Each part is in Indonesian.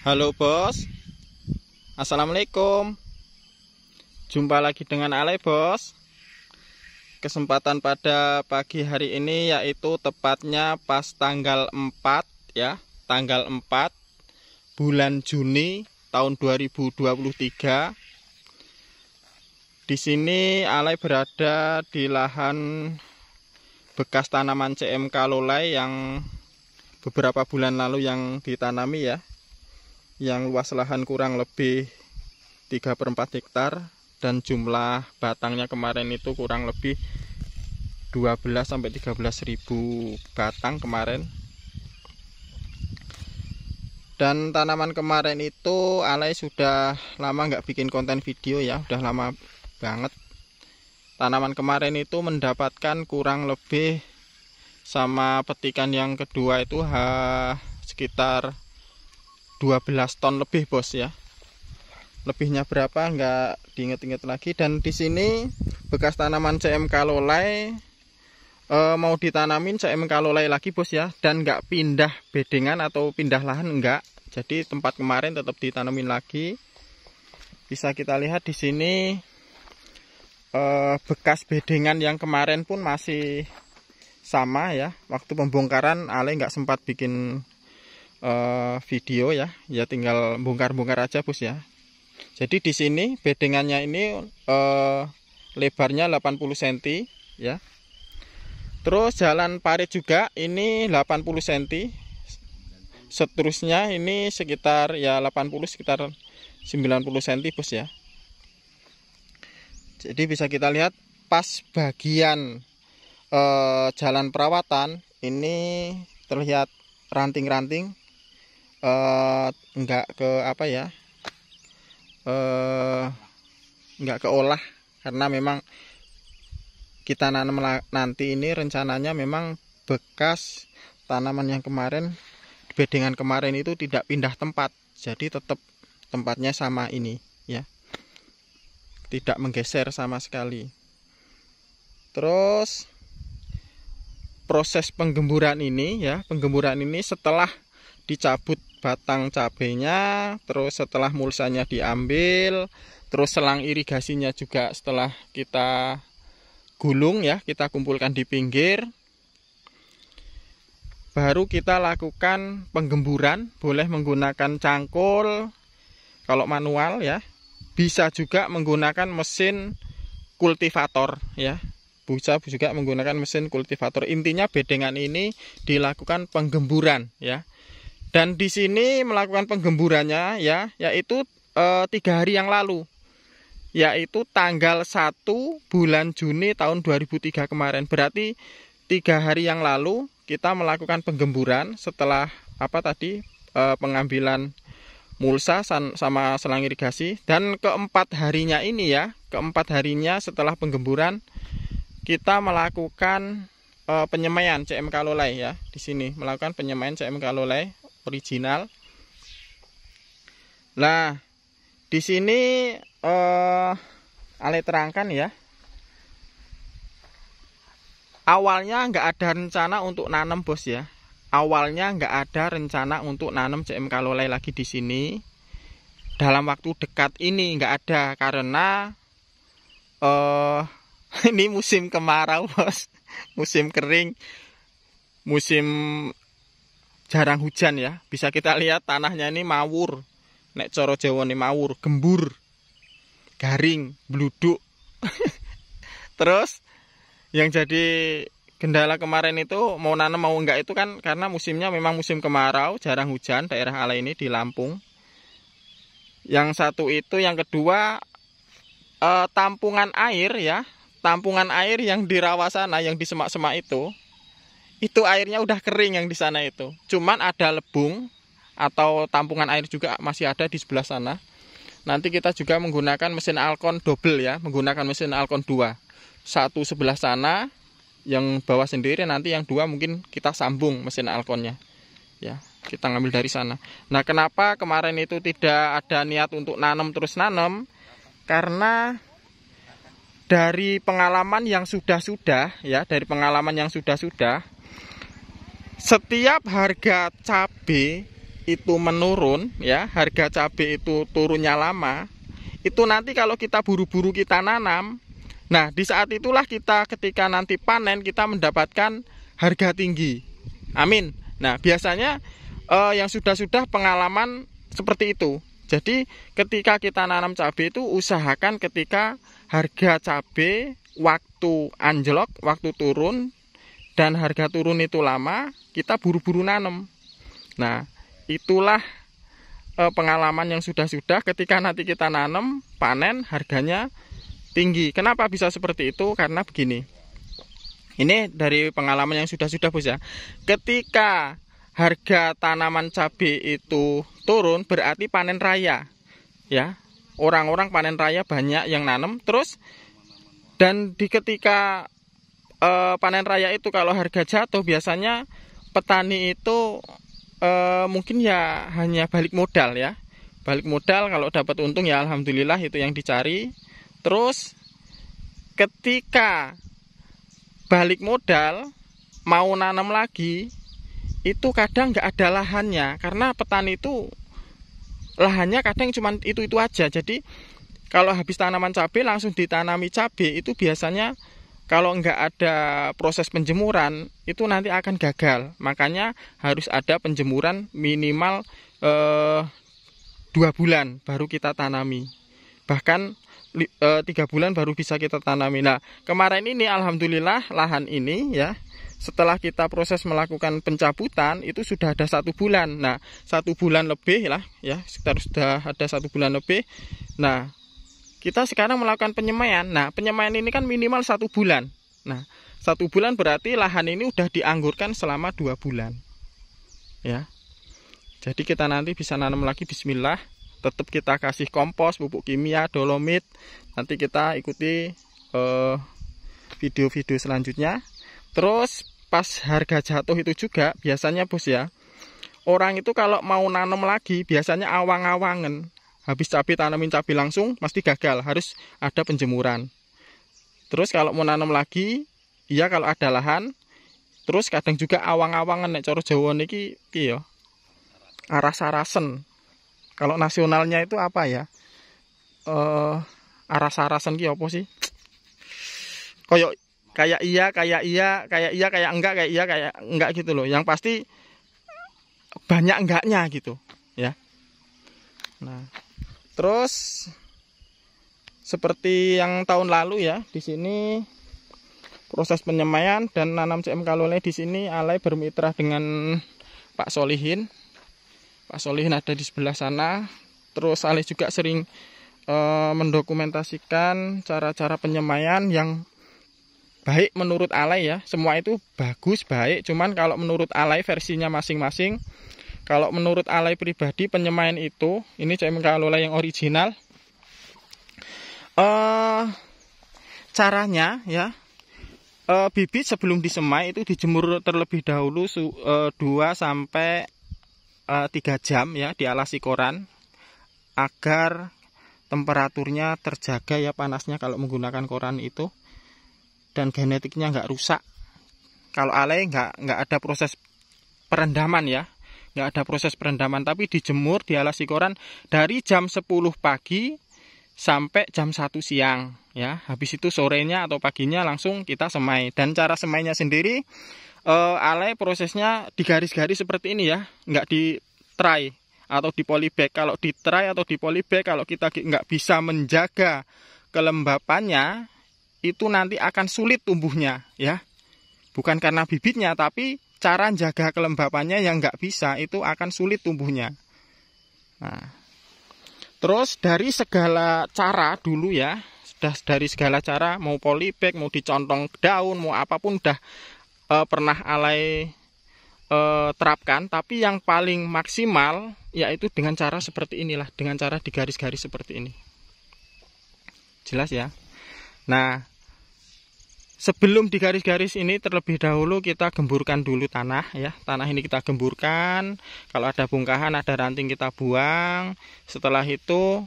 Halo bos, assalamualaikum. Jumpa lagi dengan Ale bos. Kesempatan pada pagi hari ini yaitu tepatnya pas tanggal 4 ya, tanggal 4 bulan Juni tahun 2023. Di sini Ale berada di lahan bekas tanaman CMK lolai yang beberapa bulan lalu yang ditanami ya. Yang luas lahan kurang lebih 3/4 hektar dan jumlah batangnya kemarin itu kurang lebih 12-13 ribu batang kemarin. Dan tanaman kemarin itu Ale sudah lama nggak bikin konten video ya, udah lama banget. Tanaman kemarin itu mendapatkan kurang lebih sama petikan yang kedua itu sekitar 12 ton lebih bos ya. Lebihnya berapa nggak diinget-inget lagi. Dan di sini bekas tanaman CMK lolai mau ditanamin CMK lolai lagi bos ya, dan nggak pindah bedengan atau pindah lahan enggak. Jadi tempat kemarin tetap ditanamin lagi. Bisa kita lihat di sini bekas bedengan yang kemarin pun masih sama ya. Waktu pembongkaran Ale nggak sempat bikin video ya, tinggal bongkar-bongkar aja bos ya. Jadi di sini bedengannya ini lebarnya 80 cm ya. Terus jalan parit juga ini 80 cm. Seterusnya ini sekitar ya 80 sekitar 90 cm bos ya. Jadi bisa kita lihat pas bagian jalan perawatan ini terlihat ranting-ranting. Enggak ke apa ya, enggak keolah karena memang kita nanam nanti ini rencananya memang bekas tanaman yang kemarin bedengan kemarin itu tidak pindah tempat, jadi tetap tempatnya sama ini ya, tidak menggeser sama sekali. Terus proses penggemburan ini ya, penggemburan ini setelah dicabut batang cabenya, terus setelah mulsanya diambil, terus selang irigasinya juga setelah kita gulung ya, kita kumpulkan di pinggir, baru kita lakukan penggemburan. Boleh menggunakan cangkul kalau manual ya, bisa juga menggunakan mesin kultivator ya, bisa juga menggunakan mesin kultivator. Intinya bedengan ini dilakukan penggemburan ya. Dan di sini melakukan penggemburannya ya, yaitu 3 hari yang lalu, yaitu tanggal 1 bulan Juni tahun 2003 kemarin. Berarti 3 hari yang lalu kita melakukan penggemburan setelah pengambilan mulsa sama selang irigasi. Dan keempat harinya ini ya, keempat harinya setelah penggemburan kita melakukan penyemaian CMK lolai ya. Di sini melakukan penyemaian CMK lolai original. Nah, di sini Ale terangkan ya. Awalnya nggak ada rencana untuk nanam bos ya. Awalnya nggak ada rencana untuk nanam CMK lolai lagi di sini. Dalam waktu dekat ini nggak ada karena ini musim kemarau bos, musim kering, musim jarang hujan ya. Bisa kita lihat tanahnya ini mawur, nek coro Jawa ini mawur, gembur, garing, bluduk. Terus yang jadi kendala kemarin itu mau nanam mau enggak itu kan karena musimnya memang musim kemarau, jarang hujan daerah Ale ini di Lampung. Yang satu itu, yang kedua tampungan air ya, tampungan air yang di rawa sana, yang di semak-semak itu airnya udah kering yang di sana itu. Cuman ada lebung atau tampungan air juga masih ada di sebelah sana. Nanti kita juga menggunakan mesin Alcon double ya, menggunakan mesin Alcon 2. Satu sebelah sana, yang bawah sendiri, nanti yang 2 mungkin kita sambung mesin Alconnya. Ya, kita ngambil dari sana. Nah, kenapa kemarin itu tidak ada niat untuk nanam terus nanam? Karena dari pengalaman yang sudah-sudah ya, dari pengalaman yang sudah-sudah, setiap harga cabai itu menurun ya, harga cabai itu turunnya lama, itu nanti kalau kita buru-buru kita nanam, nah di saat itulah kita ketika nanti panen kita mendapatkan harga tinggi. Amin. Nah biasanya yang sudah pengalaman seperti itu. Jadi ketika kita nanam cabai itu usahakan ketika harga cabai waktu anjlok, waktu turun dan harga turun itu lama, kita buru-buru nanam. Nah itulah pengalaman yang sudah ketika nanti kita nanam, panen harganya tinggi. Kenapa bisa seperti itu? Karena begini. Ini dari pengalaman yang sudah Bos ya. Ketika harga tanaman cabai itu turun berarti panen raya. Ya. Orang-orang panen raya banyak yang nanam terus, dan di ketika panen raya itu kalau harga jatuh biasanya petani itu mungkin ya hanya balik modal ya. Balik modal, kalau dapat untung ya alhamdulillah, itu yang dicari. Terus ketika balik modal mau nanam lagi, itu kadang nggak ada lahannya, karena petani itu lahannya kadang cuma itu aja. Jadi kalau habis tanaman cabai langsung ditanami cabai, itu biasanya kalau nggak ada proses penjemuran itu nanti akan gagal. Makanya harus ada penjemuran minimal 2 bulan baru kita tanami, bahkan 3 bulan baru bisa kita tanami. Nah kemarin ini alhamdulillah lahan ini ya, setelah kita proses melakukan pencabutan itu sudah ada 1 bulan. Nah 1 bulan lebih lah ya, sekitar sudah ada 1 bulan lebih. Nah kita sekarang melakukan penyemaian. Nah penyemaian ini kan minimal 1 bulan. Nah 1 bulan berarti lahan ini udah dianggurkan selama 2 bulan ya. Jadi kita nanti bisa nanam lagi, bismillah. Tetap kita kasih kompos, pupuk kimia, dolomit. Nanti kita ikuti video-video selanjutnya. Terus pas harga jatuh itu juga biasanya Bos ya, orang itu kalau mau nanam lagi biasanya awang-awangan. Habis cabai tanamin cabai langsung pasti gagal, harus ada penjemuran. Terus kalau mau nanam lagi, iya kalau ada lahan. Terus kadang juga awang-awangan, nek cara Jawa niki piye ya? Aras-arasen. Kalau nasionalnya itu apa ya? Aras-arasen ki apa sih? Kayak iya, kayak enggak gitu loh. Yang pasti banyak enggaknya gitu, ya. Nah, terus seperti yang tahun lalu ya, di sini proses penyemaian dan nanam CMK Lole di sini Alay bermitra dengan Pak Solihin. Pak Solihin ada di sebelah sana. Terus Alay juga sering mendokumentasikan cara-cara penyemaian yang baik menurut Alay ya. Semua itu bagus, baik. Cuman kalau menurut Alay versinya masing-masing. Kalau menurut Alay pribadi penyemaian itu, ini CMK Lole yang original. Caranya ya, bibit sebelum disemai itu dijemur terlebih dahulu 2 sampai 3 jam ya, di alas koran agar temperaturnya terjaga ya, panasnya kalau menggunakan koran itu, dan genetiknya nggak rusak. Kalau Alay nggak ada proses perendaman ya, nggak ada proses perendaman, tapi dijemur di alas koran dari jam 10 pagi sampai jam 1 siang ya. Habis itu sorenya atau paginya langsung kita semai. Dan cara semainya sendiri Alay prosesnya di garis-garis seperti ini ya, nggak di tray atau di polybag. Kalau di tray atau di polybag, kalau kita nggak bisa menjaga kelembapannya, itu nanti akan sulit tumbuhnya ya. Bukan karena bibitnya, tapi cara jaga kelembapannya yang nggak bisa, itu akan sulit tumbuhnya. Nah, terus dari segala cara dulu ya, sudah dari segala cara, mau polybag, mau dicontong daun, mau apapun udah pernah Alay terapkan. Tapi yang paling maksimal yaitu dengan cara seperti inilah, dengan cara digaris-garis seperti ini. Jelas ya. Nah, sebelum digaris-garis ini terlebih dahulu kita gemburkan dulu tanah ya. Tanah ini kita gemburkan. Kalau ada bongkahan, ada ranting kita buang. Setelah itu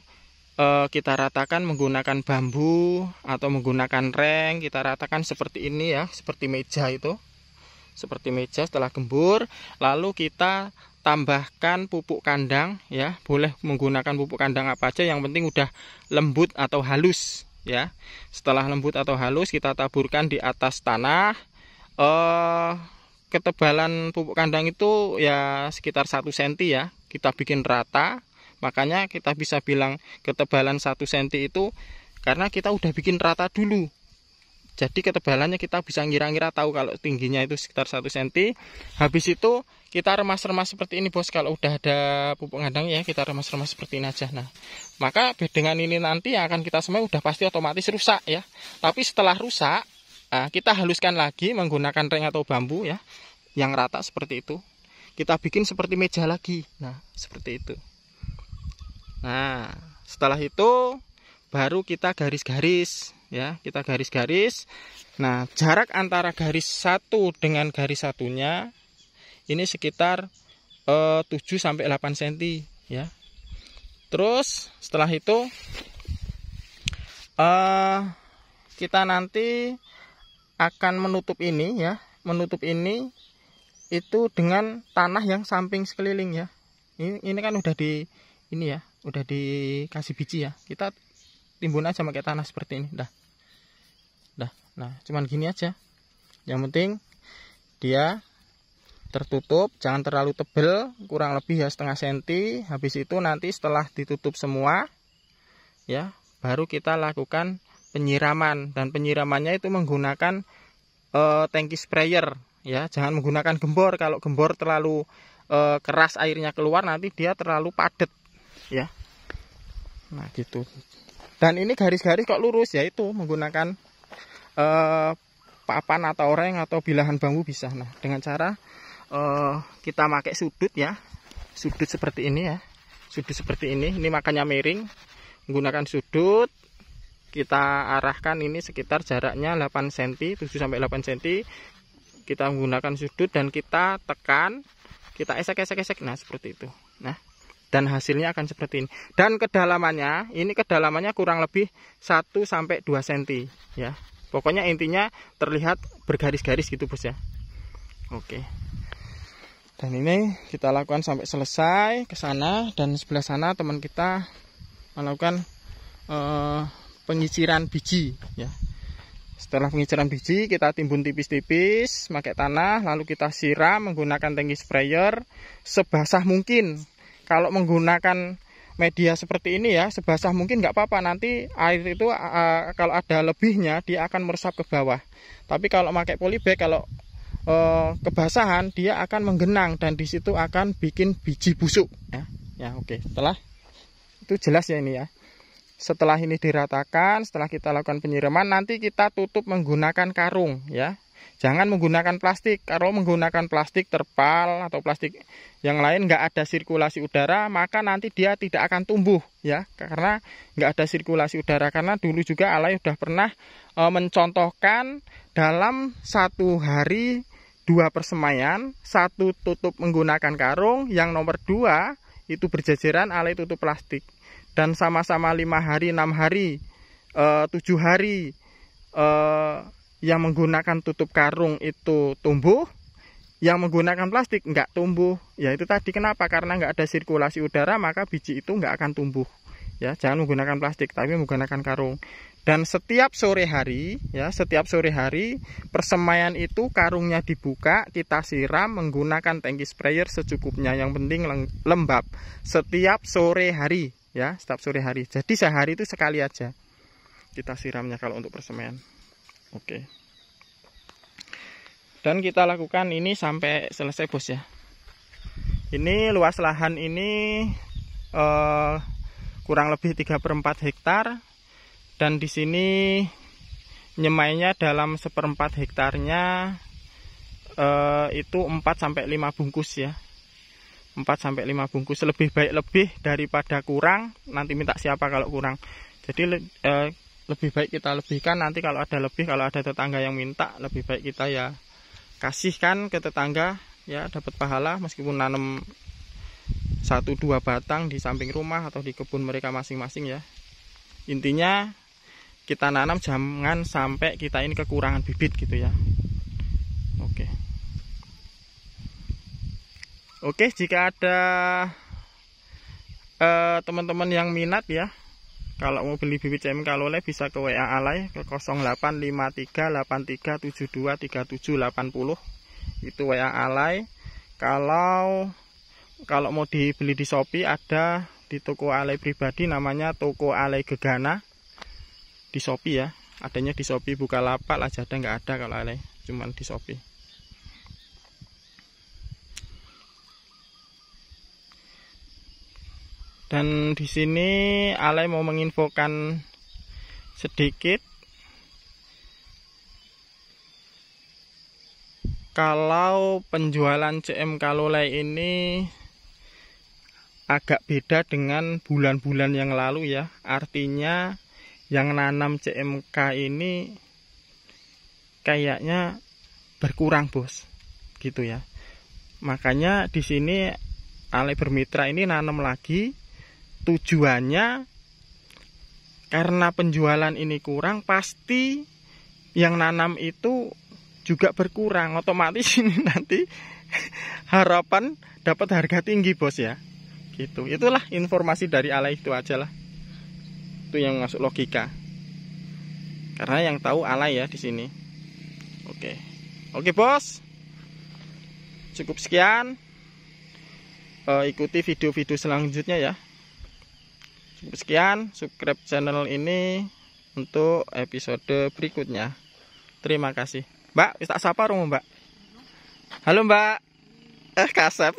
kita ratakan menggunakan bambu atau menggunakan reng. Kita ratakan seperti ini ya, seperti meja itu. Seperti meja setelah gembur. Lalu kita tambahkan pupuk kandang ya. Boleh menggunakan pupuk kandang apa aja, yang penting udah lembut atau halus ya. Setelah lembut atau halus kita taburkan di atas tanah. Ketebalan pupuk kandang itu ya sekitar 1 cm ya. Kita bikin rata. Makanya kita bisa bilang ketebalan 1 cm itu karena kita udah bikin rata dulu. Jadi ketebalannya kita bisa ngira-ngira tahu kalau tingginya itu sekitar 1 cm. Habis itu kita remas-remas seperti ini bos. Kalau udah ada pupuk kandang ya kita remas-remas seperti ini aja. Nah, maka dengan ini nanti yang akan kita semai udah pasti otomatis rusak ya. Tapi setelah rusak, kita haluskan lagi menggunakan reng atau bambu ya, yang rata seperti itu. Kita bikin seperti meja lagi. Nah, seperti itu. Nah, setelah itu baru kita garis-garis ya, kita garis-garis. Nah, jarak antara garis satu dengan garis satunya ini sekitar 7 sampai 8 cm ya. Terus setelah itu kita nanti akan menutup ini ya, menutup ini itu dengan tanah yang samping sekeliling ya. Ini kan udah di ini ya, udah dikasih biji ya. Kita timbun aja pakai tanah seperti ini, dah. Nah, cuman gini aja. Yang penting dia tertutup, jangan terlalu tebel, kurang lebih ya setengah senti. Habis itu nanti setelah ditutup semua ya, baru kita lakukan penyiraman, dan penyiramannya itu menggunakan tangki sprayer ya. Jangan menggunakan gembor. Kalau gembor terlalu keras airnya keluar, nanti dia terlalu padat ya. Nah gitu. Dan ini garis-garis kok lurus, yaitu menggunakan papan atau reng atau bilahan bambu bisa. Nah, dengan cara kita pakai sudut ya, sudut seperti ini ya, sudut seperti ini makanya miring. Menggunakan sudut kita arahkan ini sekitar jaraknya 8 cm, 7 sampai 8 cm. Kita menggunakan sudut dan kita tekan, kita esek-esek-esek. Nah, seperti itu. Nah, dan hasilnya akan seperti ini. Dan kedalamannya, ini kedalamannya kurang lebih 1 sampai 2 cm ya. Pokoknya intinya terlihat bergaris-garis gitu, bos ya. Oke. Dan ini kita lakukan sampai selesai ke sana, dan sebelah sana teman kita melakukan pengiciran biji ya. Setelah pengiciran biji kita timbun tipis-tipis pakai tanah, lalu kita siram menggunakan tangki sprayer sebasah mungkin. Kalau menggunakan media seperti ini ya, sebasah mungkin nggak apa-apa, nanti air itu kalau ada lebihnya dia akan meresap ke bawah. Tapi kalau pakai polybag, kalau kebasahan dia akan menggenang dan di situ akan bikin biji busuk ya. Ya oke. Setelah itu jelas ya ini ya. Setelah ini diratakan, setelah kita lakukan penyiraman, nanti kita tutup menggunakan karung ya. Jangan menggunakan plastik. Kalau menggunakan plastik terpal atau plastik yang lain nggak ada sirkulasi udara, maka nanti dia tidak akan tumbuh ya. Karena nggak ada sirkulasi udara. Karena dulu juga Alay sudah pernah mencontohkan dalam 1 hari 2 persemaian, 1 tutup menggunakan karung, yang nomor 2 itu berjajaran Alay tutup plastik. Dan sama-sama 5 hari, 6 hari, 7 hari yang menggunakan tutup karung itu tumbuh, yang menggunakan plastik nggak tumbuh. Ya itu tadi kenapa? Karena nggak ada sirkulasi udara, maka biji itu nggak akan tumbuh. Ya, jangan menggunakan plastik, tapi menggunakan karung. Dan setiap sore hari, ya, setiap sore hari persemaian itu karungnya dibuka, kita siram menggunakan tangki sprayer secukupnya. Yang penting lembab. Setiap sore hari. Ya, setiap sore hari. Jadi sehari itu sekali aja kita siramnya kalau untuk persemaian. Oke. Dan kita lakukan ini sampai selesai, bos ya. Ini luas lahan ini kurang lebih 3/4 hektar. Dan di sini nyemainya dalam 1/4 hektarnya itu 4 sampai 5 bungkus ya. 4 sampai 5 bungkus, lebih baik lebih daripada kurang. Nanti minta siapa kalau kurang. Jadi lebih baik kita lebihkan, nanti kalau ada lebih, kalau ada tetangga yang minta, lebih baik kita ya kasihkan ke tetangga ya, dapat pahala meskipun nanam 1-2 batang di samping rumah atau di kebun mereka masing-masing ya. Intinya kita nanam jangan sampai kita ini kekurangan bibit gitu ya. Oke. Oke, jika ada teman-teman yang minat ya, kalau mau beli bibit CM Kaloleh bisa ke WA Alay ke 085383723780. Itu WA Alay. Kalau mau dibeli di Shopee, ada di toko Alay pribadi namanya Toko Alay Gegana di Shopee ya. Adanya di Shopee, Bukalapak, Lazada nggak ada kalau Alay, cuman di Shopee. Dan di sini Alay mau menginfokan sedikit kalau penjualan CM Kaloleh ini agak beda dengan bulan-bulan yang lalu ya. Artinya yang nanam CMK ini kayaknya berkurang, bos, gitu ya. Makanya di sini Alay bermitra ini nanam lagi. Tujuannya karena penjualan ini kurang, pasti yang nanam itu juga berkurang. Otomatis ini nanti harapan dapat harga tinggi, bos ya. Gitu. Itulah informasi dari Alay, itu aja lah. Itu yang masuk logika. Karena yang tahu Alay ya di sini. Oke, bos. Cukup sekian. Ikuti video-video selanjutnya ya. Cukup sekian, subscribe channel ini untuk episode berikutnya. Terima kasih. Mbak, tak sapa rumah Mbak. Halo Mbak. Kasep.